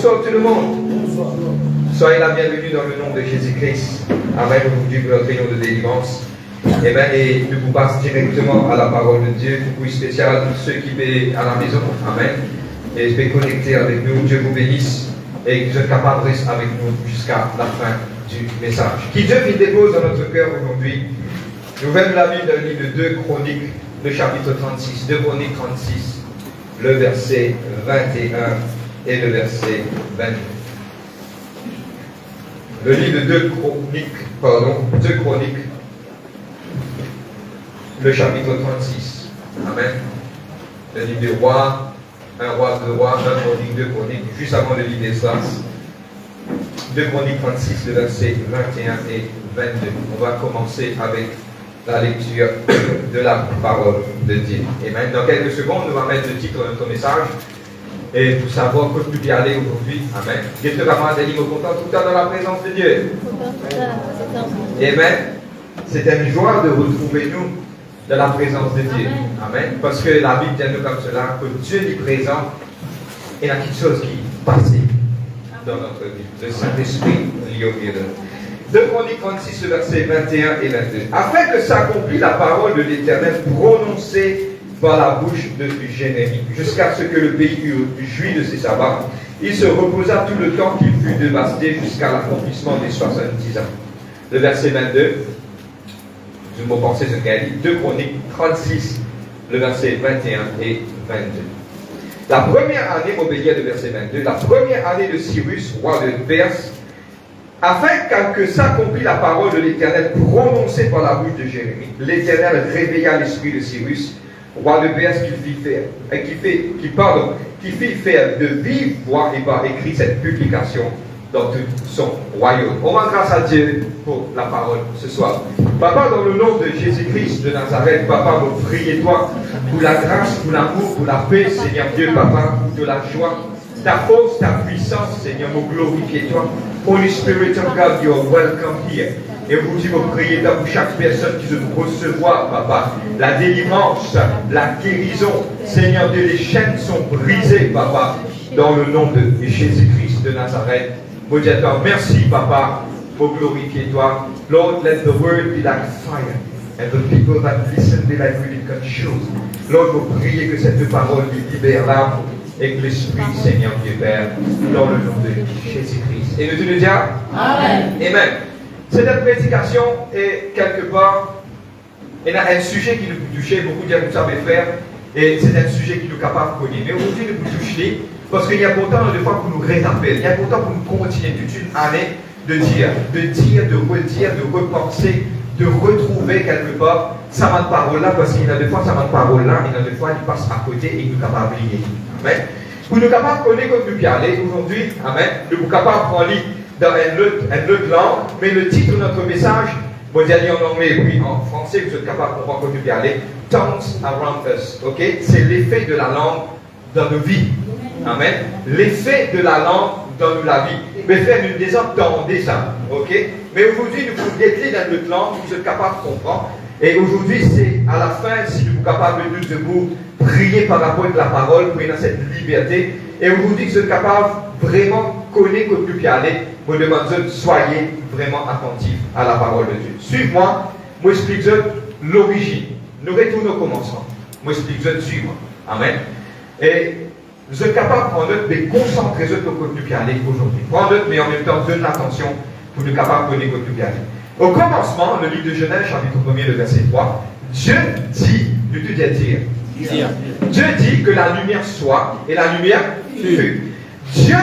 Bonsoir tout le monde. Soyez la bienvenue dans le nom de Jésus-Christ. Amen. Aujourd'hui pour notre réunion de délivrance. Et nous vous passe directement à la parole de Dieu. Oui, spécial pour ceux qui sont à la maison. Amen. Et je vais connecter avec nous. Dieu vous bénisse. Et que vous êtes capables de rester avec nous jusqu'à la fin du message. Qui Dieu vous dépose dans notre cœur aujourd'hui. Nous ouvrons la Bible dans le livre de 2 Chroniques, le chapitre 36. 2 Chroniques 36, le verset 21 et le verset 22. Le livre de 2 Chroniques, le chapitre 36. Amen. Le livre des rois, 1 roi, 2 rois, 1 chronique, 2 chroniques, juste avant le livre d'Esdras. 2 Chroniques 36, le verset 21 et 22. On va commencer avec la lecture de la parole de Dieu. Amen. Dans quelques secondes, nous allons mettre le titre de notre message. Et pour savoir que tu peux y aller aujourd'hui. Amen. Dieu te va des livres contents tout le temps dans la présence de Dieu. Amen. C'est une joie de retrouver nous dans la présence de Dieu. Amen. Parce que la Bible dit nous comme cela, que Dieu est présent et il y a quelque chose qui passe dans notre vie. Le Saint-Esprit lié au milieu de nous. 2 Chroniques 36, verset 21 et 22. Afin que s'accomplisse la parole de l'Éternel prononcée par la bouche de Jérémie, jusqu'à ce que le pays eût joui de ses sabbats, il se reposa tout le temps qu'il fut dévasté jusqu'à l'accomplissement des 70 ans. Le verset 22, je me pensais ce qu'elle dit, 2 Chroniques 36, le verset 21 et 22. La première année, Obédia de verset 22, la première année de Cyrus, roi de Perse, afin que s'accomplisse la parole de l'Éternel prononcée par la bouche de Jérémie, l'Éternel réveilla l'esprit de Cyrus, roi de Perse, qui fit faire de vive voix et par écrit cette publication dans tout son royaume. On rend grâce à Dieu pour la parole ce soir. Papa, dans le nom de Jésus-Christ de Nazareth, Papa, vous priez toi pour la grâce, pour l'amour, pour la paix, Seigneur Dieu, Papa, pour de la joie, ta force, ta puissance, Seigneur, vous glorifiez toi. Holy Spirit of God, you are welcome here. Et vous dites, vous priez pour chaque personne qui veut recevoir, Papa, la délivrance, la guérison. Seigneur Dieu, les chaînes sont brisées, Papa, dans le nom de Jésus-Christ de Nazareth. Vous dites, merci, Papa, pour glorifier toi. Lord, let the word be like fire, and the people that listen be like really consumed. Lord, vous priez que cette parole libère l'âme et que l'Esprit, Seigneur Dieu Père, dans le nom de Jésus-Christ. Et nous te le disons, Amen. Amen. Cette prédication est quelque part, il y a un sujet qui nous touche, beaucoup de gens savent faire, et c'est un sujet qui nous est capable de connaître. Mais aujourd'hui, nous nous touche, parce qu'il y a pourtant des fois pour nous réappeler, il y a pourtant pour nous continuer toute une année de dire, de redire, de repenser, de retrouver quelque part sa main de parole-là, parce qu'il y a des fois sa main de parole-là, il y a des fois il passe à côté et il nous est capable de lier. Amen. Pour nous capables de connaître comme nous parler aujourd'hui, Amen, nous sommes capables de prendre dans une autre langue, mais le titre de notre message, vous allez en anglais et puis en français, vous êtes capables de comprendre comme nous parler, Tongues Around Us, ok? C'est l'effet de la langue dans nos vies. Amen. L'effet de la langue dans la vie. Mais frère, nous désentendez ça, ok? Mais aujourd'hui, nous pouvons décliner dans notre langue, vous êtes capables de comprendre. Et aujourd'hui, c'est à la fin, si nous sommes capables de vous prier par rapport à la parole, pour dans cette liberté. Et aujourd'hui, vous êtes capables vraiment connaître que vous aller. Vous demandez, soyez vraiment attentifs à la parole de Dieu. Suivez-moi, moi explique l'origine. Nous retournons au commencement. Moi explique, suivez-moi. Amen. Et vous êtes capable de prendre note, mais concentrer sur ce que vous aller aujourd'hui. Prendre note, mais en même temps, donner l'attention pour nous capables de connaître que vous aller. Au commencement, le livre de Genèse, chapitre 1er, le verset 3, Dieu dit, de tout dire. Dieu dit que la lumière soit, et la lumière fut. Dieu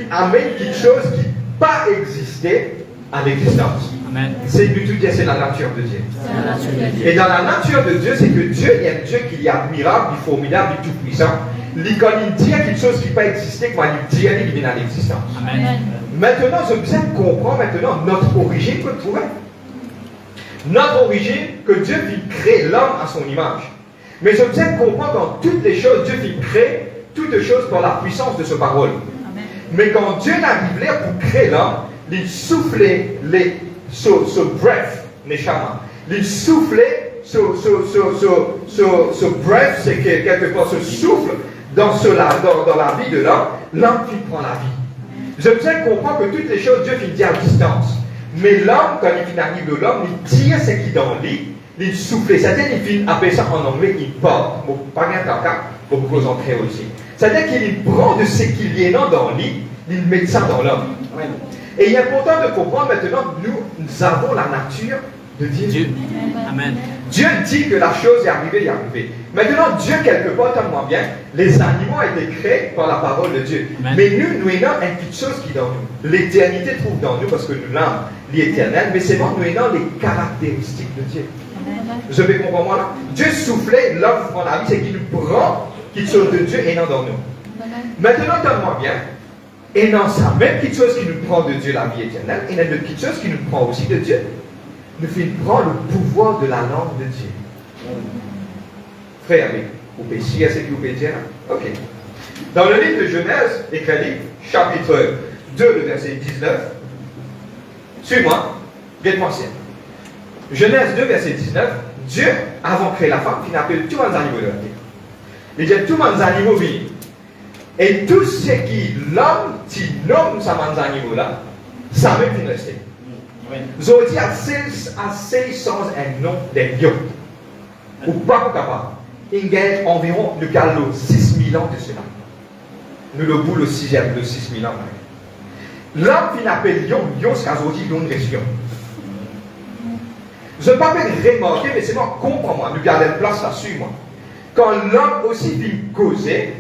amène quelque chose qui n'a pas existé à l'existence. C'est du tout dire, c'est la nature de Dieu. Et dans la nature de Dieu, c'est que Dieu est un Dieu qui est admirable, il est formidable, il est tout puissant. Quand il dit quelque chose qui n'a pas existé, quand il dit, il vient à l'existence. Maintenant, je besoin de comprendre maintenant notre origine que trouver. Notre origine, que Dieu vit créer l'homme à son image. Mais je besoin de comprendre dans toutes les choses, Dieu vit créer toutes choses par la puissance de sa parole. Amen. Mais quand Dieu arrive là pour créer l'homme, il soufflait ce breath, neshama. Il soufflait ce breath, c'est quelque part ce souffle dans la vie de l'homme qui prend la vie. Je besoin de comprendre que toutes les choses, Dieu finit à distance. Mais l'homme, quand il arrive de l'homme, il tire ce qui est dans lui, il souffle. C'est-à-dire qu'il finit appeler ça en anglais, il porte. Bon, pas bien caca, pour vous en créer aussi. C'est-à-dire qu'il prend de ce qu'il y a dans lui, il met ça dans l'homme. Et il est important de comprendre maintenant que nous avons la nature de Dieu. Amen. Dieu dit que la chose est arrivée, Maintenant, Dieu, quelque part, tellement bien, les animaux ont été créés par la parole de Dieu. Amen. Mais nous avons une petite chose qui est dans nous. L'éternité trouve dans nous parce que nous l'âme, l'éternel, mais c'est bon, nous avons les caractéristiques de Dieu. Amen. Je vais comprendre là. Dieu soufflait, l'homme prend la vie, c'est qu'il nous prend quelque chose de Dieu et non dans nous. Amen. Maintenant, tellement bien, et dans ça, même quelque chose qui nous prend de Dieu, la vie éternelle, et il y a quelque chose qui nous prend aussi de Dieu. Nous prend le pouvoir de la langue de Dieu. Frère, vous pouvez chier à ce que vous pouvez dire? Ok. Dans le livre de Genèse, écrit, chapitre 2, le verset 19, suis-moi, regarde-moi ça. Genèse 2, verset 19, Dieu, avant de créer la femme, il appelle tous les animaux de la terre. Il dit tous les animaux vivent. Et tout ce qui l'homme, qui nomme ces animaux-là, ça même finit rester. Vous dit à 600 un nom des lions. Ou pas capable. Il gagne environ le galop 6000 ans de cela. Nous le bout le 6e, le 6000 ans. L'homme qui appelle lion, c'est qu'à aujourd'hui, il y a une région. Je ne peux pas remarquer, mais c'est moi, comprends-moi, nous gardons une place là-dessus, moi. Quand l'homme aussi vient causer,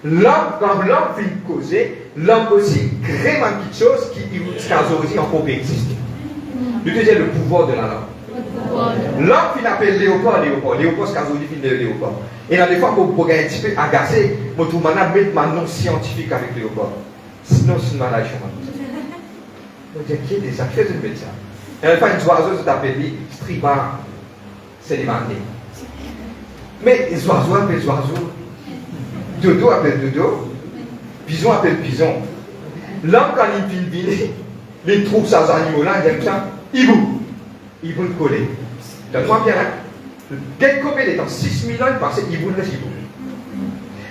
quand l'homme vient causer, l'homme aussi crée quelque chose qui, jusqu'à aujourd'hui, encore peut exister. Je te dis le pouvoir de la langue. L'homme qui appelle léopard, c'est qu'à aujourd'hui, il est léopard. Et dans des fois, pour être un petit peu agacé, je vais mettre un nom scientifique avec léopard. Sinon, c'est une maladie. Je dis, qui est déjà fait de mettre ça? Et une fois, une oiseau s'appelle striba, c'est les mandés. Mais les oiseaux appellent oiseaux. Dodo appelle dodo. Pison appelle pison. L'homme, quand il vient, il trouve ces animaux-là, il aime ça. Il veut le coller. Donne-moi bien, hein? Dès combien de temps? 6000 ans, il passait, il veut le reste.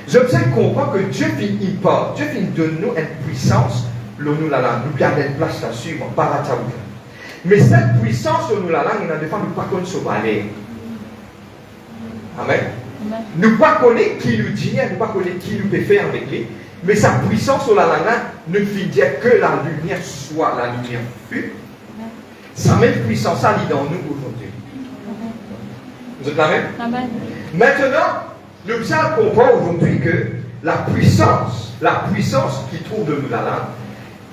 Je me comprends que Dieu finit pas. Dieu finit de nous une puissance, nous la langue. Nous gardons une place là-dessus, par la taouka. Mais cette puissance, nous la langue, il y a des fois, nous ne pouvons pas sauver. Amen. Nous ne pas connaître qui nous dit, nous ne pas connaître qui nous peut faire avec lui. Mais sa puissance sur la langue ne fait dire que la lumière soit la lumière fut. Sa même puissance ça lit dans nous aujourd'hui. Vous êtes la même? Amen. Maintenant, nous comprenons aujourd'hui que la puissance qui trouve de nous la langue,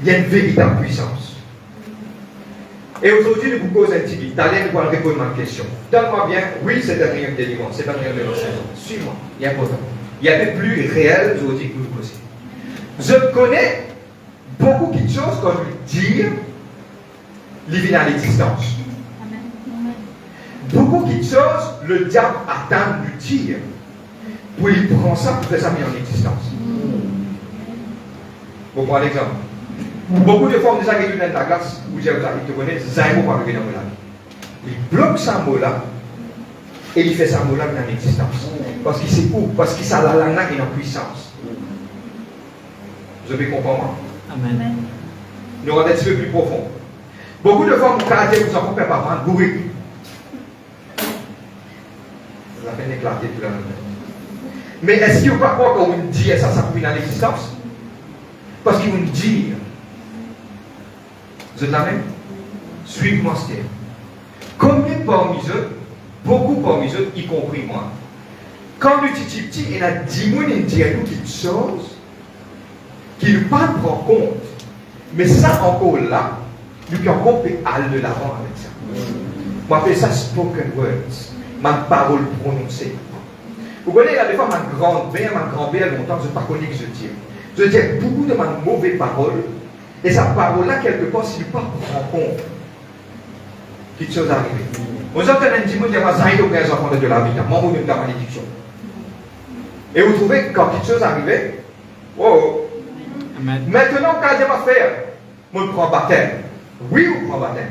il y a une véritable puissance. Et aujourd'hui, nous vous posons un petit peu. D'aller nous répondre à ma question. Donne-moi bien, oui, c'est un réel délivrance, c'est un réel délivrance. Suis-moi, il y a important. Il y a des plus réels aujourd'hui que vous posez. Je connais beaucoup de choses quand je dis, il vient à l'existence. Beaucoup de choses, le diable attend de dire. Pour il prend ça pour faire ça mis en existence. Vous prenez l'exemple. Beaucoup de fois, on déjà réduit dans la glace, où j'ai ça, il te connaît, Zaïmo va revenir dans la vie. Il bloque ce mot-là, et il fait ce mot-là en existence. Parce qu'il sait où? Parce qu'il sait la langue est en puissance. Vous avez compris moi? Amen. Nous rendons un petit peu plus profond. Beaucoup de fois, mon caractère vous en compte pas prendre bourré. Ça fait éclater tout la même. Mais est-ce qu'il n'y a pas quoi quand on dit ça, ça peut venir dans l'existence? Parce qu'il vous dit. Vous êtes la même? Suivez-moi ce thème. Combien parmi eux, beaucoup parmi eux, y compris moi, quand nous sommes petits, il y a 10 000 qui disent quelque chose qui ne pas prendre compte. Mais ça encore là, nous pouvons encore aller de l'avant avec ça. On appelle ça spoken words, ma parole prononcée. Vous voyez, là, des fois, ma grand-mère, longtemps, je ne sais pas connaître ce que je dis. Je dis beaucoup de ma mauvaise parole, et sa parole-là, quelque part, s'il ne prend pas en compte, quelque chose arrive. Vous entendez un petit mot, il y a un enfants de la vie, moi, je suis une malédiction. Et vous trouvez que quand quelque chose arrive, oh, maintenant, quand je vais faire, je prends baptême. Oui, on prend baptême.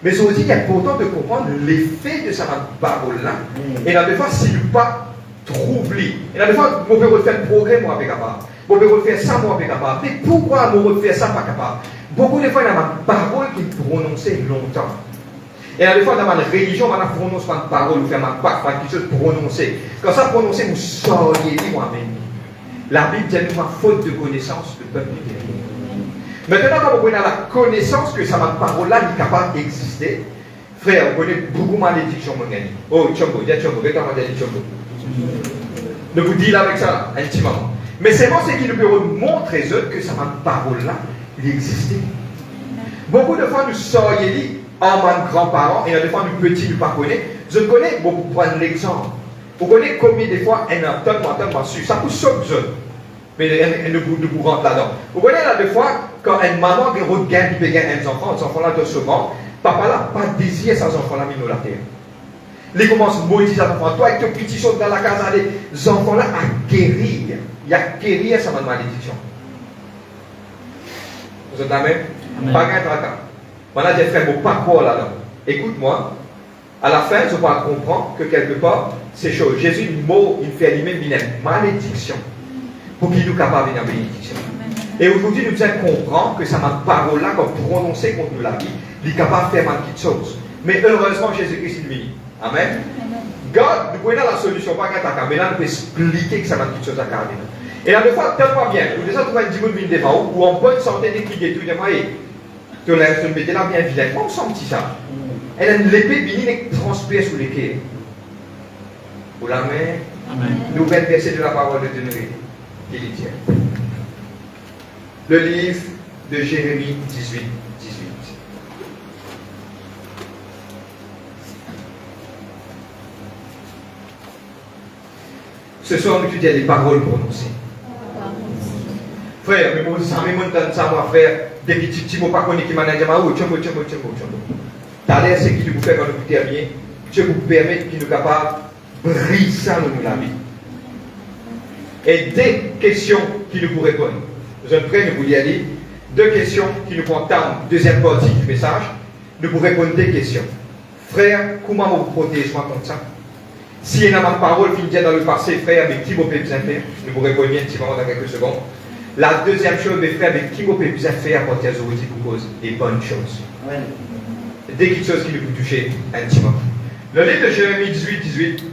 Mais c'est aussi important de comprendre l'effet de sa parole-là. Et là, des fois, s'il n'est pas troublé, et là, des fois, on peut refaire le progrès, moi, avec la part. Bon, mais refaire ça, moi, pas capable. Mais pourquoi me refaire ça, pas capable? Beaucoup de fois, il y a ma parole qui prononçait longtemps. Et des fois, dans ma religion, on a prononcé ma parole, ou faire ma part, quelque chose prononcer. Quand ça prononcer, vous sortez moi-même. La Bible dit ma faute de connaissance, le peuple est guéri. Maintenant, quand vous prenez la connaissance que ça, ma parole-là, n'est capable d'exister, frère, vous connaissez beaucoup de malédictions, mon ami. Oh, Tchombo, il y a Tchombo, regarde-moi, il y a Tchombo. Ne vous dites avec ça, intimement. Mais c'est moi, c'est qui nous peut montrer que ça, ma parole-là, il existait. Beaucoup de fois, nous sortons en tant grands-parents, et des fois, nous petits, nous pas connaissons. Je connais, bon, pour prendre l'exemple. Vous connaissez combien de fois, elle a tellement su. Ça vous sauve jeune. Mais elle ne vous rentre là-dedans. Vous connaissez là des fois, quand une maman qui regagne, qui peut gagner un enfant, les enfants-là de souvent, papa là, pas désir ces enfants-là, mis dans la terre. Il commence à maudire ces enfants. Toi, avec tes petits choses dans la case, les enfants-là, à guérir. Il y a guérir sa malédiction. Vous êtes là-même? Pas qu'un tracas. Maintenant, j'ai fait mon parcours là-dedans. Écoute-moi. À la fin, je vais comprendre que quelque part, ces choses, Jésus, il fait lui-même une malédiction pour qu'il nous capable de bénédiction. Et aujourd'hui, nous devons comprendre que ça m'a parole-là, comme prononcé contre nous la vie, il est capable de faire mal petites choses. Mais heureusement, Jésus-Christ est venu. Amen. God, nous prenons la solution, pas qu'à ta mais là, nous pouvons expliquer que ça m'a petites choses à carrer. Et là, des fois, tellement bien, vous déjà trouvé un dimanche de devant ou en bonne santé d'équilibre, tout le monde, tu le mettez là bien vilain. Comment on sent petit ça? Elle a une épée bénigne qui transpire sous les quais. Vous la main, nouvelle verset de la parole de Dieu, qui dit le livre de Jérémie 18. Ce soir, nous étudions les paroles prononcées. Frère, mais moi, ça me ça, moi, frère, des petits mots pas connus qui m'ont dit, oh, tchombo. T'as l'air, c'est qui vous fait quand vous terminez, Dieu vous permet qu'il nous capable de briser ça dans la vie. Et des questions qui nous vous répondent. Je prie, nous vous y aller. 2 questions qui nous entament. Deuxième partie du message, nous vous répondre des questions. Frère, comment vous protégez moi contre ça? Si il y a ma parole qui vient dans le passé, frère, avec qui vous pouvez besoin faire? Nous vous répondons bien un petit moment dans quelques secondes. La deuxième chose, mes frères, avec qui vous pouvez besoin faire pour que vous cause des bonnes choses. Ouais. Des petites choses qui nous touchent intimement. Le livre de Jérémie 18,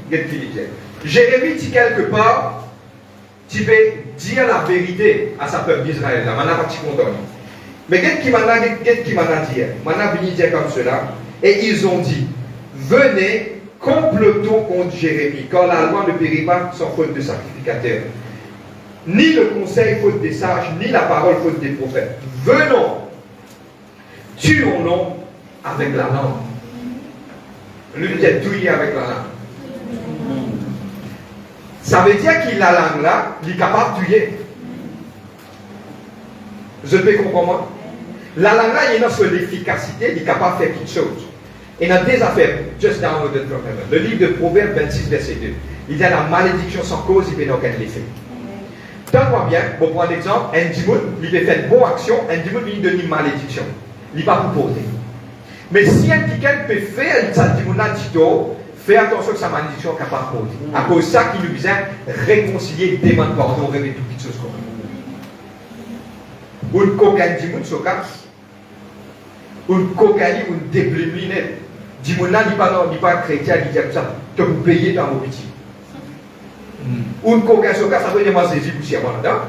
Jérémie dit quelque part, tu peux dire la vérité à sa peuple d'Israël. Là, maintenant, pas content. Mais qu'est-ce qui m'a dit? Maintenant, venu dire comme cela. Et ils ont dit, venez, complotons contre Jérémie, car la loi ne périt pas sans faute de sacrificateur. Ni le conseil faute des sages, ni la parole faute des prophètes. Venons, tuons-nous avec la langue. Lui dit tuer avec la langue. Ça veut dire qu'il a la langue là, il est capable de tuer. Je peux comprendre. La langue là, il est sur l'efficacité, il est capable de faire quelque chose. Et dans des affaires, just downloaded from heaven, le livre de Proverbes 26, verset 2, il dit la malédiction sans cause, il peut n'aucun effet. Tant bien, pour prendre l'exemple, un dimoun, il peut faire une bonne action, un dimoun, il donne une malédiction. Il n'est pas pour porter. Mais si un quelqu'un peut faire ça, fais attention que sa malédiction n'est capable de porter. À cause de ça, qu'il nous vient réconcilier, demander pardon, rêver toutes petites choses comme ça. Ou une cocaïne dimoun, so casse. Ou une cocaïne, ou une débléminette. Dimoun là, il n'est pas chrétien, il dit comme ça. Tu peux payer dans vos petits. Ou une cocaïne, so casse, ça veut dire moi saisir poussière, là.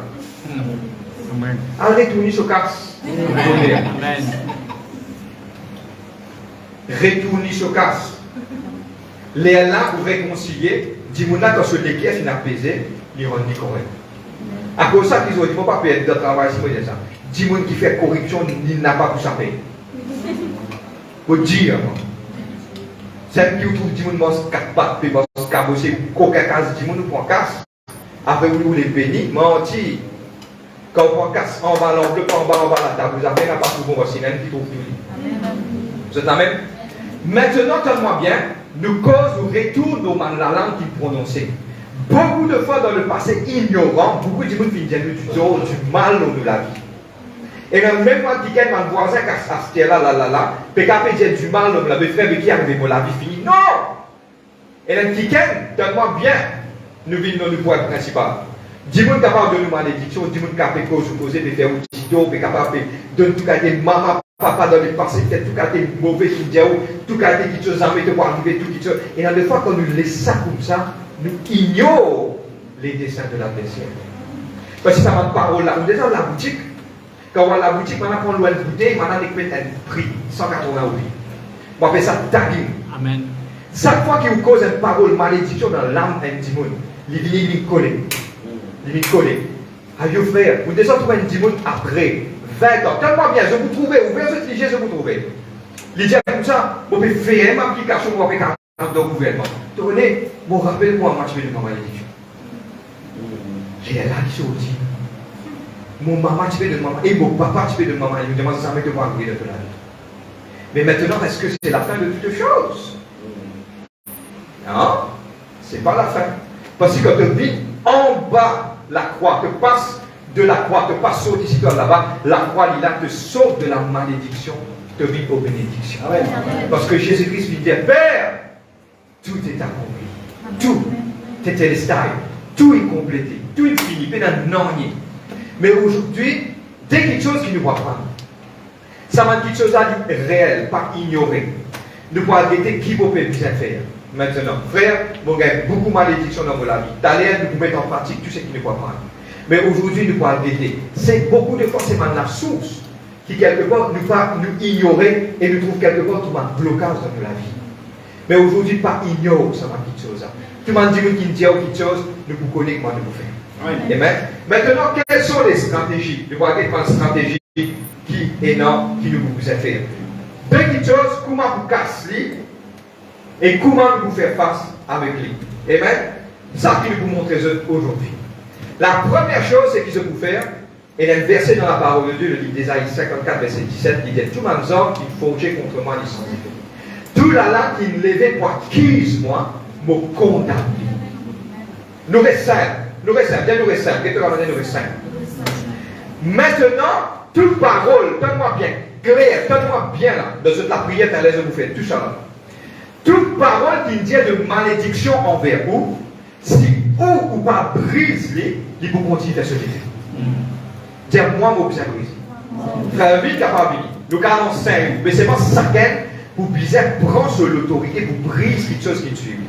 Allez, tourner, so casse. Amen. Retourner sur casse. Les là pour réconcilier, dis-moi quand ce déquier est apaisé, il rend correct. À cause de ça, ils ont dit, il ne faut pas perdre de travail si vous dites ça. Dis-moi qui fait corruption, il n'a pas pour ça payer. Pour dire, c'est qui trouve dis-moi mos 4 pattes, puis mos cabossé, coca casse, dis-moi nous prend casse. Après vous les bénis, menti. Quand on prend casse, en bas l'enveloppe, en bas la table, vous avez un pas pour vous, c'est même qui trouve tout. Vous êtes la même? Maintenant, tellement bien, nous cause ou retourne la langue qu'il prononçait. Beaucoup de fois dans le passé ignorant, beaucoup de gens viennent du mal dans la vie. Et même quand quelqu'un m'a voisin qui a acheté là, peut dire du mal dans la vie, frère, mais qui arrive dans la vie finie. Non! Et là, quelqu'un, tellement bien, nous venons dans le point principal. Dis-moi capable de nous malédiction, dis-moi capable de cause opposée, de faire un tito, de capable de tout cas des maman, papa dans le passé, peut-être tout cas des mauvais qui disent, tout cas des choses armées de pour arriver, tout qui chose. Et dans le fois qu'on nous laisse ça comme ça, nous ignorons les desseins de l'adversaire. Parce que ça m'a parole là, on est dans la boutique. Quand on va à la boutique, on prend l'eau de bouteille, on a un prix, 180 euros. On appelle ça tagging. Amen. Chaque fois qu'il vous cause une parole malédiction dans l'âme d'un démon, il vient coller. Il vient coller. Aïe frère, vous descendez trouver un démon après 20 ans. Tellement bien, je vous trouvais, ouvert ce sujet, je vous trouvais. Il dit comme ça, vous pouvez faire une application pour faire 40 ans de gouvernement. Tenez, vous rappelez-moi, moi je vais de ma malédiction. J'ai là qui se dit. Mon maman, tu fais de maman, et mon papa, tu fais de maman. Il me demande jamais de voir arriver de la vie. Mais maintenant, est-ce que c'est la fin de toutes choses? Non, c'est pas la fin. Parce que quand tu vis en bas la croix, tu passes de la croix, tu passes sur ici, là-bas, la croix, il te sauve de la malédiction, te vis aux bénédictions. Amen. Parce que Jésus-Christ lui dit, Père, tout est accompli. Tout est télestai, tout est complété, tout est fini, il n'y a rien. Mais aujourd'hui, dès quelque chose qui ne voit pas, ça m'a quelque chose à dire réel, pas ignoré. Ne pas arrêter qui vous peut bien faire. Maintenant, frère, mon gars, beaucoup de malédictions dans la vie. D'aller nous mettre en pratique tout ce qui ne voit pas. Mais aujourd'hui, nous pas arrêter. C'est beaucoup de fois, c'est maintenant la source qui, quelque part, nous ignorer et nous trouve quelque part tout un blocage dans la vie. Mais aujourd'hui, pas ignorer ça m'a quelque chose. Tout le monde dit qu'il dit quelque chose, nous vous connaissons comment nous faire. Amen. Maintenant, quelles sont les stratégies? Je vois quelques stratégies qui est non, qui nous vous a fait. Deux petites choses, comment vous casser et comment vous faire face avec lui. Amen. Ça qui nous vous montrer aujourd'hui. La première chose, c'est qu'il se peut faire, et un verset dans la parole de Dieu, le livre d'Ésaïe 54, verset 17, il dit tout le monde qui forgeait contre moi les sanctifiés. Tout la langue qui me levait pour acquise moi, me condamne. Nous restons. Nous restons, bien nous restons. Qu'est-ce que nous restons? Maintenant, toute parole, donne-moi bien, clair, donne-moi bien là, dans cette la prière, t'as l'aise de vous faire, tout ça là. Toute parole qui dit de malédiction envers vous, si ou pas brise-les, il vous continue à faire ce qu'il fait. Dis-moi, mon bien brise. Frère, vite, capable, nous gardons 5, mais c'est pas ça vous brisez, prend sur l'autorité, vous brise quelque chose qui suit.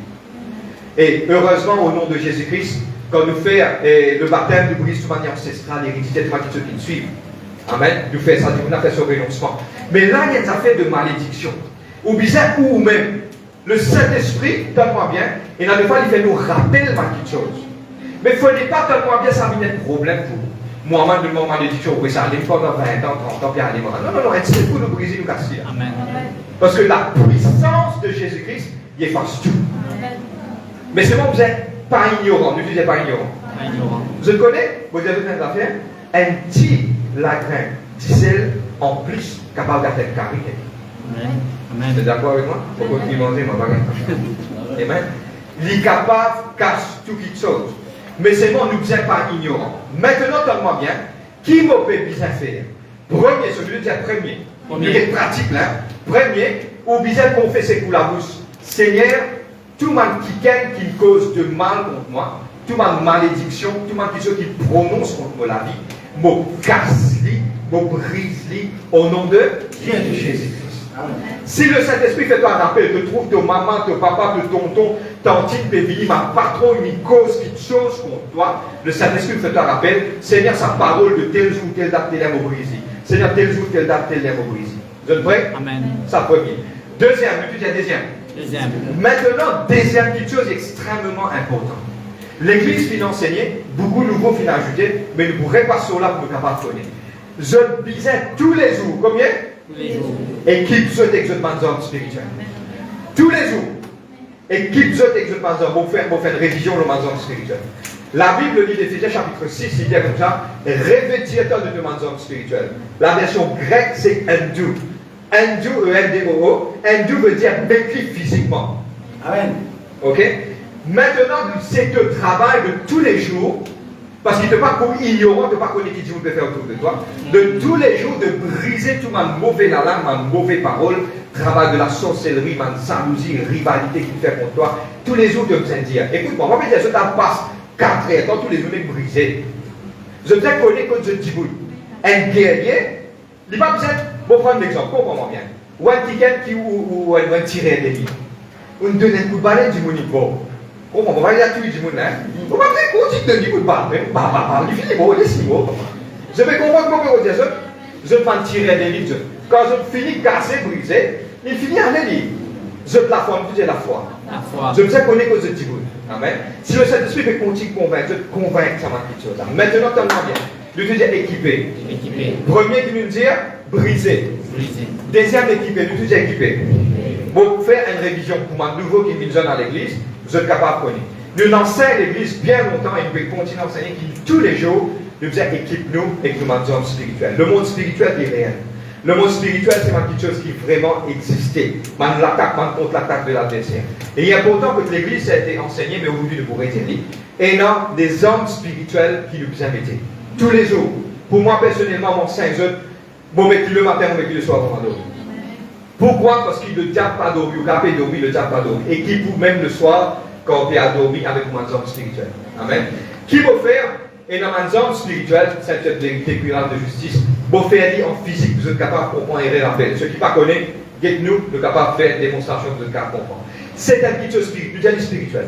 Et heureusement, au nom de Jésus-Christ, quand nous faisons le baptême, nous brisons de manière ancestrale l'hérédité de ceux qui nous suivent. Amen. Nous faisons ça, nous avons fait ce renoncement. Mais là, il y a des affaires de malédiction. Ou bizarre, ou même, le Saint-Esprit, donne-moi bien, et dans le fois, il fait nous rappeler quelque chose. Mais il ne faut pas, donne-moi bien, ça a un problème pour vous. Moi, je demande malédiction, oui, ça allait pendant 20 ans, 30 ans, puis aller mort. Non, non, non, c'est pour nous briser, nous casser. Amen. Parce que la puissance de Jésus-Christ, il efface tout. Mais c'est bon, vous n'êtes pas ignorant, ne disais pas ignorant. Je connais, vous avez fait l'affaire, un petit lagrin d'isel en plus capable d'atteindre carré. Amen. Vous êtes d'accord avec moi? Pourquoi vous mangez, moi, pas Amen. Il est capable de casser tout quelque chose. Mais c'est bon, nous ne sommes pas ignorants. Maintenant, donne-moi bien, qui m'a fait bien faire? Premier, celui de dire premier. Il est pratique là. Premier, ou bien confesser pour la bouche. Seigneur, tout le monde qui cause de mal contre moi, tout le monde malédiction, tout le monde qui prononce contre moi la vie, me casse-li, me brise-li, au nom de Jésus-Christ. Si le Saint-Esprit fait toi un appel, te trouve ton maman, ton papa, ton tonton, tantine, bébé, ma patron, une cause, quelque chose contre toi, le Saint-Esprit fait toi un rappel, Seigneur, sa parole de tel jour, telle date, telle heure, me brise. Seigneur, tel jour, telle date, telle heure, me brise. Vous êtes prêts? Amen. Ça premier. Deuxième, tu dis deuxième. Deuxième. Maintenant, deuxième quelque chose extrêmement important. L'Église finit enseigner, beaucoup de nouveaux finissent ajouter, mais nous ne pourrons pas sur là pour nous capables de connaître. Je disais tous les jours, combien? Tous les jours. Équipe de exotements spirituels. Tous les jours. Équipe de exotements, on fait une révision de l'homme spirituel. La Bible dit d'Éphésiens chapitre 6, il dit comme ça, revêtir-toi de l'homme spirituel. La version grecque, c'est endu. Endu, E-N-D-O-O. Endu veut dire vécu physiquement. Amen. Ok? Maintenant, c'est le travail de tous les jours, parce qu'il ne peut pas ignorant, il ne peut pas connaître qui Dieu peut faire autour de toi, de tous les jours de briser toute ma mauvaise langue, ma mauvaise parole, travail de la sorcellerie, ma jalousie, rivalité qu'il fait contre toi, tous les jours de me dire, écoute-moi, on va dire, je t'en passe 4 heures, quand tous les journées brisées. Je me connais que je dis, un guerrier, il n'est pas besoin, pour prendre l'exemple, comprends-moi bien. Ou un ticket ou un tiré des livres. On donne un coup de balai du monico. Comprends-moi, on va aller à tous les jours, hein. On va faire quoi, tu te dis coup de balai, il finit bon, laisse-moi, laisse-moi. Je vais comprendre comment on dit ça. Je vais tirer des livres. Quand je finis cassé, brisé, il finit à les livres. Je plafonne, tu dis la foi. Je me sais qu'on est que je dis. Amen. Si le Saint-Esprit veut continuer de convaincre, je te convainc que ça m'a quelque chose. Maintenant, tu as bien. Je te dis équipé. Premier qui nous dit brisé. Deuxième équipé, nous te dis équipé. Pour faire une révision pour moi, nouveau qui vient à l'église, vous êtes capable de connaître. Nous enseignons l'église bien longtemps et nous pouvons continuer à enseigner tous les jours. Nous faisons équipe-nous avec le monde spirituel. Le monde spirituel est réel. Le monde spirituel, c'est quelque chose qui vraiment existait. Man l'attaque, man contre l'attaque de l'adversaire. Et il est important que l'église ait été enseignée, mais aujourd'hui, nous pourrons être dit. Et non, des hommes spirituels qui nous invitent. Tous les jours. Pour moi, personnellement, mon Saint Jean, mon métier le matin, mon métier le soir, mon dormir. Pourquoi? Parce qu'il ne diable pas dormi, ou capé dormi, le diable pas dormi. Et qui pour même le soir, quand on a dormi avec mon homme spirituel. Amen. Qui va faire? Et dans un homme spirituel, c'est une vérité cuirante de justice. Vous faire en physique, vous êtes capable de comprendre et rappel. Ceux qui ne connaissent pas, dites-nous, nous sommes capables de faire une démonstration, vous êtes capable de comprendre. C'est quelque chose spirituel.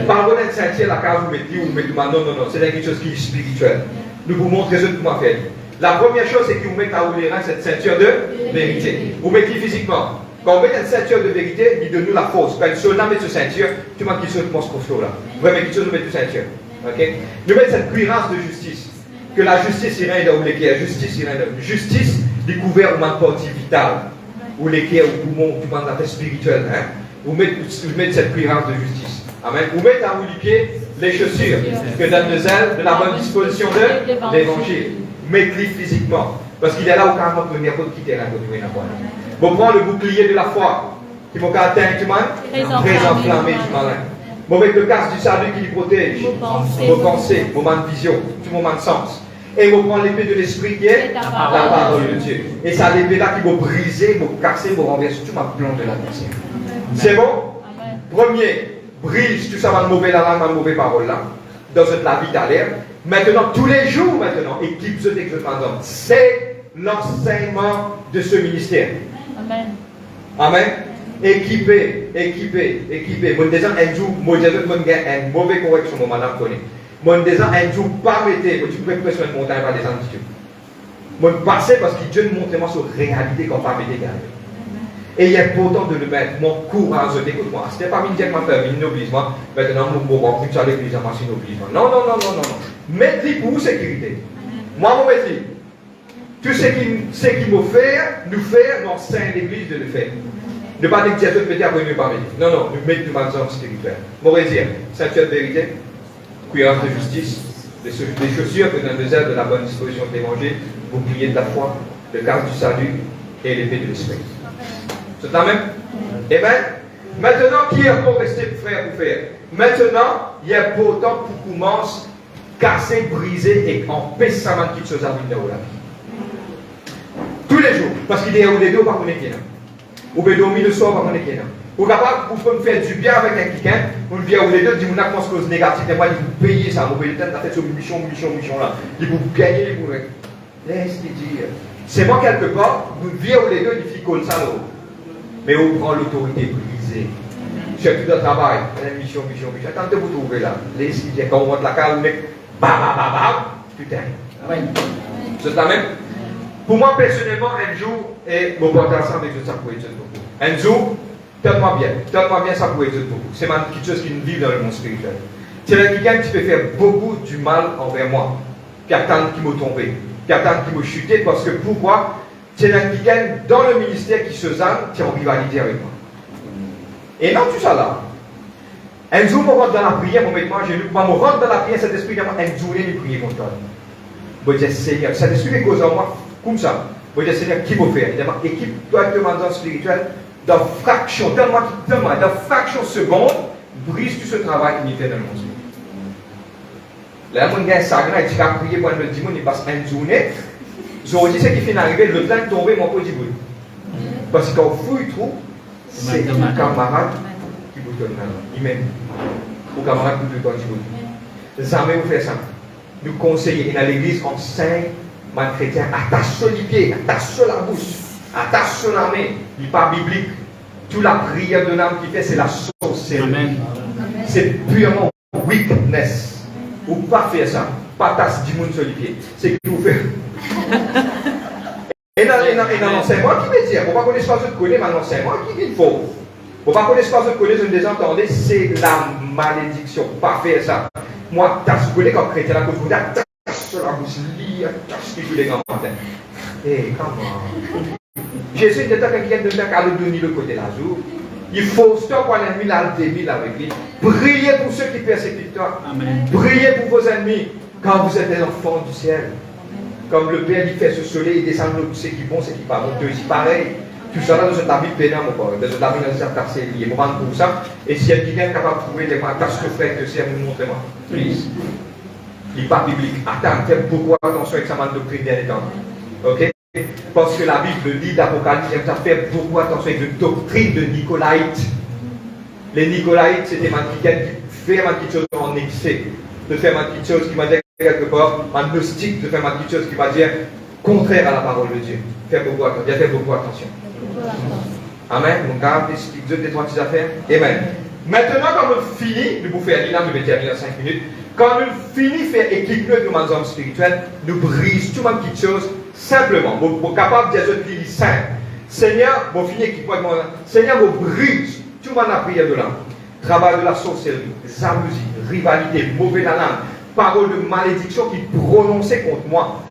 Pardonnez le Saint-Tier, la case vous mettez, ou vous mettez, non, c'est quelque chose qui est spirituel. Nous vous montrons comment faire. La première chose, c'est que vous mettez à vous les reins cette ceinture de vérité. Vous mettez physiquement. Quand on met une ceinture de vérité, il donne nous la force. Quand le soldat met cette ceinture, tu m'as dit ce qu'on là. Vraiment, quelque chose, nous mettons cette ceinture. Okay? Nous mettons cette cuirasse de justice. Que la justice irait dans l'équerre. Justice irait dans justice découvert au monde partie vitale. Ou l'équerre, ou poumon, du monde affaire spirituel. Hein? Vous mettez cette cuirasse de justice. Amen. Vous mettez à vous les pieds les chaussures que donne le zèle de la bonne disposition de l'évangile. Mettez-les physiquement. Parce qu'il est là au carrément premier pour quitter la côté. Vous prenez le bouclier de la foi. Qui va atteindre tout le monde. Très enflammé du malin. Vous mettez le casque du salut qui le protège. Vos pensées, vos moments de vision, tout moment de sens. Et vous prenez l'épée de l'esprit qui est la parole de Dieu. Et c'est l'épée là qui va briser, vous casser, vous renverser tout ma plan de la terre. C'est bon? Premier, brise tout ça, ma mauvaise langue, ma mauvaise parole là. Dans la vie à l'air. Maintenant, tous les jours maintenant, équipe ce texte c'est l'enseignement de ce ministère. Amen. Amen. Équipé. Mon disant un jour, moi j'ai une mauvaise correction, mon madame connaît. Mon disant un jour, pas mettez, tu peux pressionner une montagne par des attitudes. Mon passé parce que Dieu nous montre moi sur la réalité qu'on pas mettre garder. Et il est important de le mettre, mon courage, écoute-moi, ce n'est pas une m'a fait une oblige, moi, maintenant, mon bon, tu as l'église, moi, c'est une oblige. Non. Mettez pour sécurité. Moi, mon mettez. Tout ce qui me fait, nous faire, dans Saint l'église de le faire. Ne pas dire que Dieu peut dire que nous pas mettre. Non, nous mettons dans ma zone spirituelle. Mon dire, ceinture de vérité, cuirasse de justice, des chaussures que dans le ailes de la bonne disposition de l'évangile, bouclier de la foi, le casque du salut et l'épée de l'esprit. C'est la même? Eh bien, maintenant, qui est pour rester frère pour faire? Maintenant, il y a pourtant pour commencer casser, briser et empêcher ça man quelque chose à venir dans la vie. Tous les jours. Parce qu'il y a les deux, pas qu'on est bien. Ou bien dormir le soir, pas qu'on est bien. Ou capable, pour faire du bien avec un quelqu'un, on vient ou les deux, dit on a une cause négative, et moi, il vous payer ça, vous payez le temps, t'as fait sur une mission là. Il vous gagner les bourrins. Laisse-les dire. C'est moi quelque part, vous vient ou les deux, il fait comme ça là. Mais on prend l'autorité brisée. Chef de travail, mission. Attends de vous trouver là. Laissez dire, quand on monte la cale, mec, putain. C'est la même. Pour moi, personnellement, un jour, et mon porte ensemble avec ça pour être beaucoup. Un jour, donne-moi bien, ça pour être beaucoup. C'est quelque chose qui nous vit dans le monde spirituel. C'est quelqu'un qui peut faire beaucoup du mal envers moi. Puis attendre qu'il me tombe. Puis attendre qu'il me chute. Parce que pourquoi? C'est quelqu'un dans le ministère qui se zane, qui est en rivalité avec moi. Et non, tout ça là. Un jour, je rentre dans la prière, je me rentre dans la prière, cet esprit, un jour, il prie contre toi. Je dis, Seigneur, cet esprit est cause en moi, comme ça. Je dis, Seigneur, qui va faire? Il dit, équipe directement dans le spirituel, dans fraction, dans fraction seconde, brise tout ce travail qu'il fait dans le monde. Là, mon gars, ça, il dit, prier pour le dimanche, il passe une journée. Je dis, ce qui finit d'arriver, le temps de tomber, mon petit bout. Parce qu'au fouille trop, c'est un camarade qui vous donne il m'aime. Au camarade qui vous donne. Jamais vous faites ça. Nous conseillons, et dans l'église, on enseigne, man chrétien, attache sur les pieds, attache sur la bouche, attache sur la main. Il n'est pas biblique. Toute la prière de l'âme qui fait, c'est la sorcellerie. C'est purement weakness. Ou pas faire ça. Pas tasse du monde sur les pieds. C'est ce que vous faites. Et dans l'enseignement, qui veut dire, on ne va pas connaître pas de connaître, mais l'enseignement, qui veut faux. On ne va pas connaître pas de connaître, je ne les entendais, c'est la malédiction. Pas faire ça. Moi, tasse connaît comme chrétien, la cause vous dire, tasse sur la bouche, lit, tasse tous les grands matins. Eh, comment? Jésus était quelqu'un de faire qu'à le donner le côté la jour. Il faut stopper l'ennemi, l'altémile avec lui. Priez pour ceux qui persécutent toi. Priez pour vos ennemis quand vous êtes des enfants du ciel. Comme le Père il fait ce soleil, il descend l'eau, c'est qui bon, c'est qui pas bon. Dieu c'est pareil. Tout ça là dans un habit pénal, mon corps. Dans un habit dans un taxé lié. Pour prendre pour ça. Et si quelqu'un est capable de trouver les mains, qu'est-ce que frère que c'est, montrez-moi. Please. Il n'est pas biblique. Attends, faites beaucoup attention avec sa manne doctrine dernier temps. Ok? Parce que la Bible dit d'Apocalypse, il a fait beaucoup attention avec la doctrine de Nicolaïtes. Les Nicolaïtes, c'était des gens qui font des choses en excès. De faire des choses qui va dire quelque part, un gnostique, de faire des choses qui va dire contraire à la parole de Dieu. Faites beaucoup attention. Amen. Donc, garde les deux, trois petites affaires. Amen. Maintenant, quand on finit, nous pouvons faire l'île, nous mettons terminer en 5 minutes. Quand on finit de faire équilibre avec nos hommes spirituels, nous brise tout le monde petites choses. Simplement, vous êtes capable de dire que c'est simple. Seigneur, vous finissez qui peut être Seigneur, vous brise tout le monde a prière de l'âme. Travail de la sorcellerie, jalousie, rivalité, mauvais langue, paroles de malédiction qui prononçaient contre moi,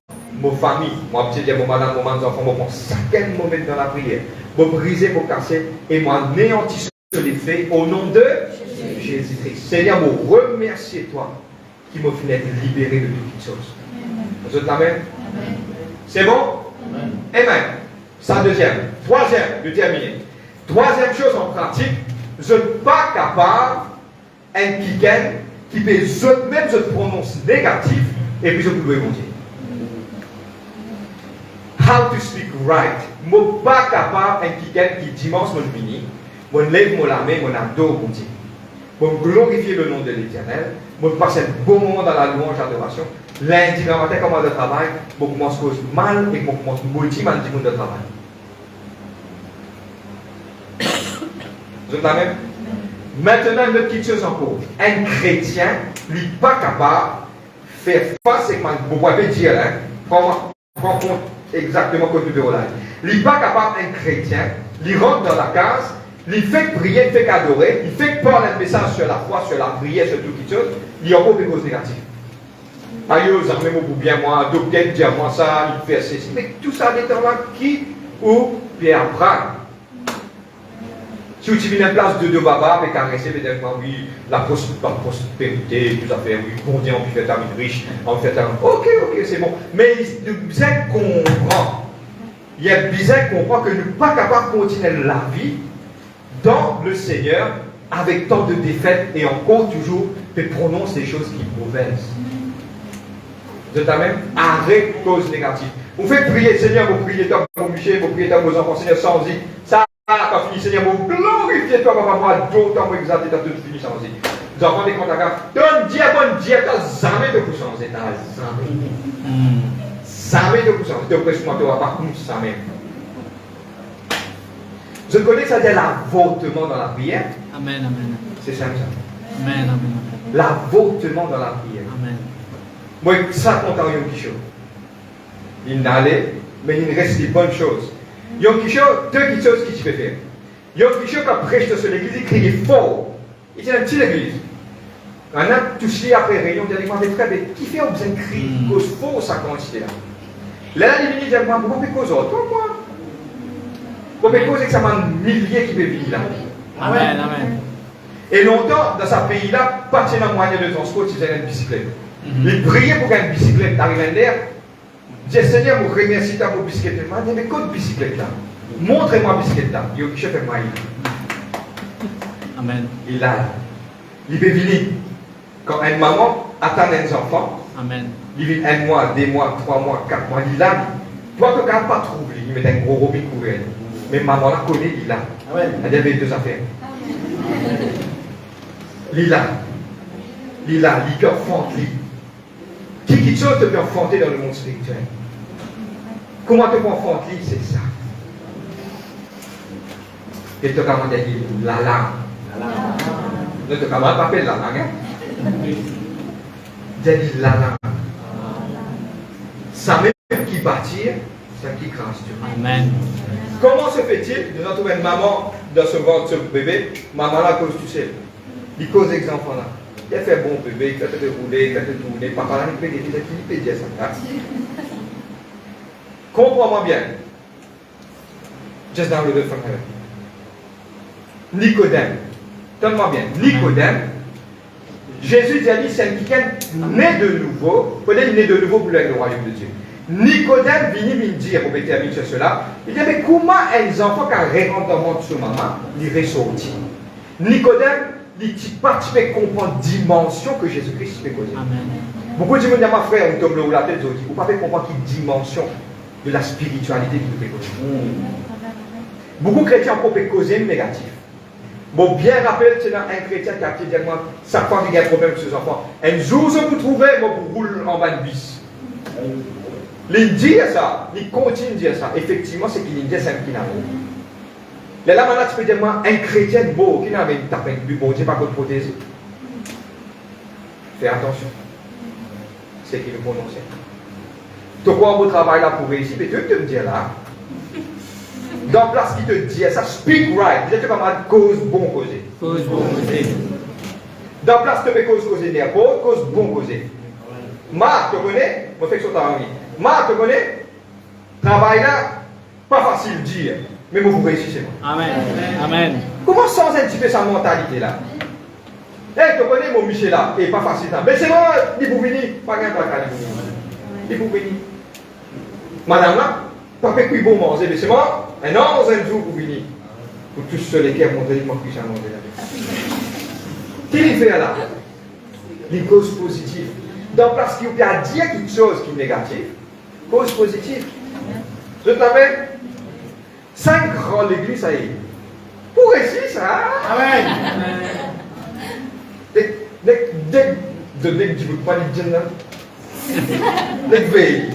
ma famille, moi, petit dire, mon madame, mon enfant, mon chacun me mettre dans la prière. Vous brisez, vous cassez, et moi, néantissez les faits au nom de Jésus-Christ. Seigneur, vous remerciez toi qui m'a fait être libéré de toutes choses. Vous êtes amen? C'est bon? Amen. Ça, deuxième. Troisième, de terminer. Troisième chose en pratique, je ne suis pas capable, un quelqu'un qui peut même se prononce négatif, et puis je peux le dire. How to speak right. Je ne suis pas capable, un quelqu'un qui dimanche, moi je finis, je lève mon main, je adore mon Dieu. Je glorifie le nom de l'Éternel, je passe un bon moment dans la louange, l'adoration. Lundi, quand matin, comment de travail, je commence à cause mal et je commence à maudire mal du monde de travail. Vous êtes la même? Maintenant, une petite chose encore. Un chrétien n'est pas capable de faire face à vous pouvez dire, prends compte exactement comme tu veux là. Il n'est pas capable, un chrétien, il rentre dans la case, il fait prier, il fait adorer, il fait parler un message sur la foi, sur la prière, sur toute chose, il y a encore des causes négatives. Aïe, vous avez pour bien moi, docteur dit à moi ça, il fait ceci. Mais tout ça dépend là qui ou Pierre Bragg. Si tu viens en place de deux babas, mais caresser, évidemment, oui, la prospérité, tout ça fait, oui, bon Dieu, on peut faire ta vie riche, on peut faire ta. Ok, c'est bon. Mais il bien comprend. Il est bien comprend que nous ne sommes pas capables de continuer la vie dans le Seigneur avec tant de défaites et encore toujours de prononcer des choses qui sont mauvaises. Vous êtes même arrête cause négative. Vous faites prier, Seigneur, vous priez toi pour Michel, vous priez toi pour vos enfants, Seigneur, sans y. Ça pas fini, Seigneur, vous glorifiez toi, papa, moi, d'autant vous exalter, t'as tout fini sans y. Nous avons des contacts. Donne Dieu, bonne Dieu, t'as jamais de vous changer, t'as jamais. Jamais de vous changer. Tu prêches moi, tu vas pas comme ça même. Je connais que ça dit l'avortement dans la prière. Amen, amen. C'est simple ça. Amen, amen. L'avortement dans la prière. Amen. Moi, ça compte en Yom Kishore. Il n'allait, mais il reste des bonnes choses. Yom Kishore, deux petites choses qu'il peut faire. Yom Kishore, quand prêche sur l'église, il crie fort. Il dit une petite église. On a touché après réunion, il dit moi, mes frères, qui fait besoin de crier cause fort ça quantité là. Là, il dit moi, pourquoi cause toi, moi? Pourquoi cause que ça m'a un millier qui peut vivre là? Amen, amen. Et longtemps, dans ce pays-là, pas de moyen de transport, il faisait une bicyclette. Il priait pour qu'une bicyclette arrive en l'air. Il dit Seigneur, je remercie ta bicyclette. Il dit mais quelle bicyclette là? Montrez-moi la bicyclette là. Il dit je fais moi. Amen. Il a. Il peut venir. Quand une maman attend un enfant, amen. Il vit 1 mois, 2 mois, 3 mois, 4 mois, il a. Toi, tu ne pas trouver, il met un gros robin couvert. Mais maman la connaît, il a. Elle avait deux affaires. Il a. il a, il peut enfanter. Qui chose te peut enfanter dans le monde spirituel? Comment te peut enfanter? C'est ça. Et te comment dire la langue. Ne te comment pas appeler la langue, hein? J'ai dit la langue. Ça même qui bâtit, c'est qui grâce Dieu. Amen. Comment se fait-il de retrouver une maman dans ce ventre, ce bébé? Maman là cause, tu sais. Il cause les enfants là. Il a fait bon bébé, il a fait rouler, il a fait tourner. Papa là, il peut dire ça. Comprends-moi bien. Just down the road from heaven. Nicodème. Donne-moi bien. Nicodème. Jésus dit c'est quelqu'un né de nouveau. Peut-être né de nouveau pour le royaume de Dieu. Nicodème vient me dire, pour mettre à sur cela, il dit mais comment un enfant qui rentre dans le monde de maman, il ressorti? Nicodème, il ne peut comprendre la dimension que Jésus-Christ peut causer. Beaucoup de gens disent, ma frère, on tombe la tête, on ne peut pas comprendre quelle dimension de la spiritualité qui peut causer. Beaucoup de chrétiens peuvent causer négatif. Bon, bien rappelle, c'est un chrétien qui a dit, chaque fois qu'il y a un problème avec ses enfants, un jour, je vous trouvez, moi, vous roulez en bas de bis. Il dit ça, il continue de dire ça. Effectivement, c'est qu'il dit ça qui n'a pas. Là, maintenant, tu peux dire, moi, un chrétien beau, qui n'a pas tapé du bon Dieu, pas contre protéger. Fais attention. C'est qu'il nous prononce. Tu crois au travail là pour réussir, mais tu veux me dire là. Dans la place qui te dit ça, speak right. Dis-tu comment cause bon causer. Cause bon causer. Dans la place tu peux causer n'importe, cause bon causer. Marc, tu connais? Je fais que ça t'as envie. Marc, tu connais? Travail là, pas facile de dire, mais vous réussissez. Amen. Amen. Comment sans un petit peu sa mentalité là? Eh, tu connais mon Michel là, et pas facile là. Mais c'est bon, il faut venir, pas qu'un pas qu'un il faut venir. Madame là, pas que bon manger, mais c'est bon. Et non, un jour vous venez. Pour tous ceux qui ont monté, ils m'ont pris à manger là. Qu'est-ce qu'il fait là? Une cause positive. Dans la place qui vous a dit quelque chose qui est négatif, cause positive. Je t'avais 5 grands l'église, ça y est. Pour réussir ça. Amen. Dès que tu veux pas les dire là. Dès que veille.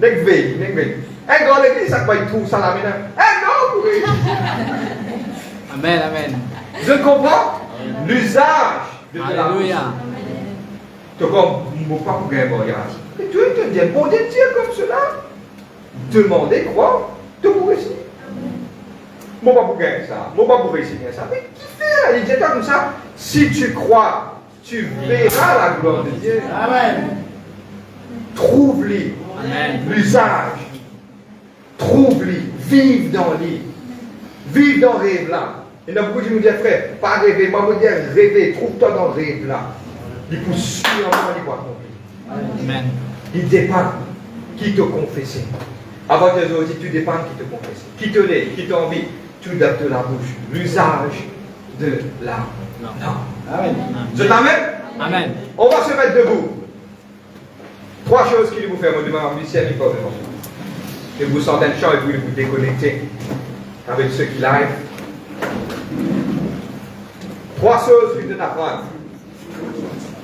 Dès que veille. Un grand l'église, ça va être tout ça là maintenant. Eh non, pour réussir. Amen, amen. Je comprends l'usage de la Alléluia. Tu comprends, je ne pas pour gagner un voyage. Et tu te dis, bon Dieu comme cela. Demandez quoi? Tu pour réussir. Moi pas pour gagner ça. Moi pas pour réussir ça. Mais qui fait là? Il dit comme ça. Si tu crois, tu verras la gloire de Dieu. Amen. Trouve-les. L'usage. Trouve-les. Vive dans les. Vive dans le rêve là. Il y a beaucoup qui nous disent, frère, pas rêver. Moi, je veux dire rêver. Trouve-toi dans le rêve là. Il faut sûrement les voir accomplir. Amen. Il dépend qui te confesse. Avant tes autres, tu dépends qui te confesse. Qui te l'est, qui t'a envie. Tu adaptes la bouche. L'usage de la non. Amen. Je t'amène. Amen. On va se mettre debout. 3 choses qu'il vous fait. Moi, demain, en lycée, il faut et vous sentez un chant et vous vous déconnectez avec ceux qui live. 3 choses qu'il te apprendre.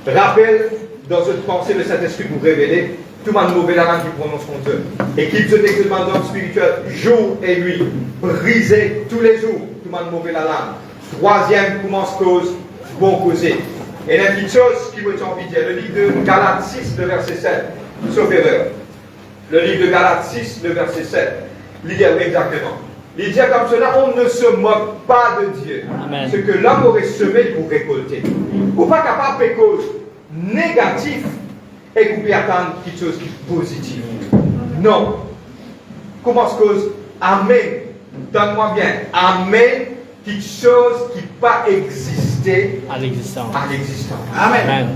Rappelle dans une pensée le Saint-Esprit pour révéler tout le monde mauvais la langue qui prononce contre eux. Et qu'il te demande d'homme spirituel jour et nuit. Briser tous les jours. Tout le monde mauvais la langue. 3e, commence cause, bon causer. Et la petite chose qui me envie de dire, le livre de Galates 6, le verset 7, sauf erreur. Le livre de Galates 6, le verset 7, il dit exactement. Il dit comme cela, on ne se moque pas de Dieu. Amen. Ce que l'homme aurait semé pour récolter. Vous pas capable de cause négative et vous pouvez attendre quelque chose qui est positif. Non. Commence cause Amen. Donne-moi bien. Amen. Quelque chose qui n'a pas existé À l'existence. Amen.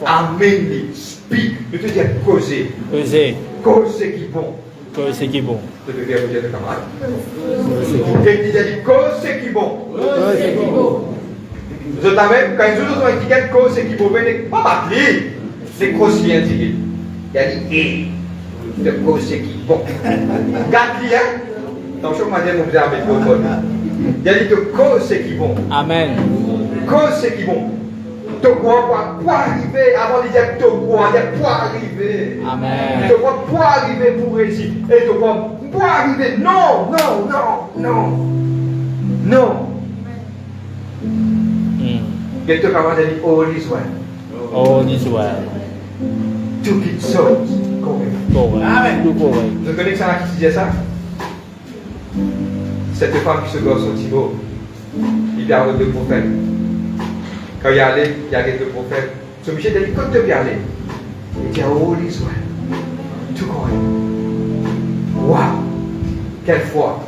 Amen. Speak. Je te dis causer. Causer. Cause ce qui est bon. Cause ce qui est bon. Je te dire de camarade. Et il dit cause ce qui est bon. Je t'amène, quand ils ont dit quelque cause ce qui est bon, pas battre. C'est cause qui est indiqué. Il a dit de cause ce qui est bon. Garde-le, hein. Donc, je m'a dit, mon frère, avec votre. Il a dit de cause ce qui est bon. Amen. Cause ce qui est bon. Togo pour arriver, avant de dire Togo, il y a pour arriver. Amen. Togo pour arriver pour réussir. Et Togo pour arriver. Non, non, non, non. Non. Quelque part, on a dit all is well. All is well. Took it so. Correct. Correct. Amen. Tout correct. Vous connaissez ça qui disait ça? Cette femme qui se gosse au Thibaut, il y a deux prophètes. Quand il y allait, il y avait deux prophètes. Ce monsieur dit, quand tu es allé, il dit, all is well. Tout correct. Waouh! Quelle foi!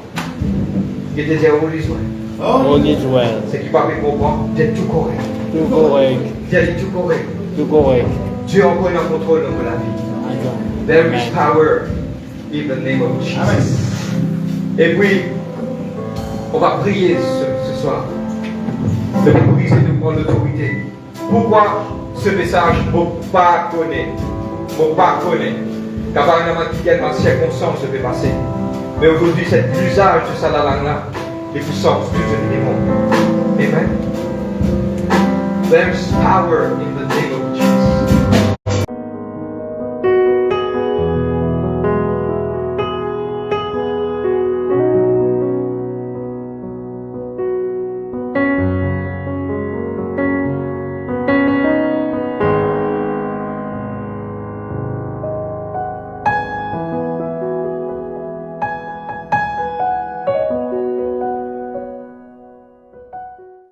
Il était dit, all is well. All is well. C'est qu'il parle comprendre, c'est tout correct. Tout correct. Il a dit tout correct. Tout correct. Dieu encore est en contrôle de la vie. There is power in the name of Jesus. Et puis, on va prier ce soir. De briser, de prendre l'autorité. Pourquoi ce message ne pas connaître? Ne pas connaître. Car par exemple, quelle circonstance se fait passer. Mais aujourd'hui, c'est l'usage de ça la langue-là, les puissances plus de démons. Amen. There is power in the name of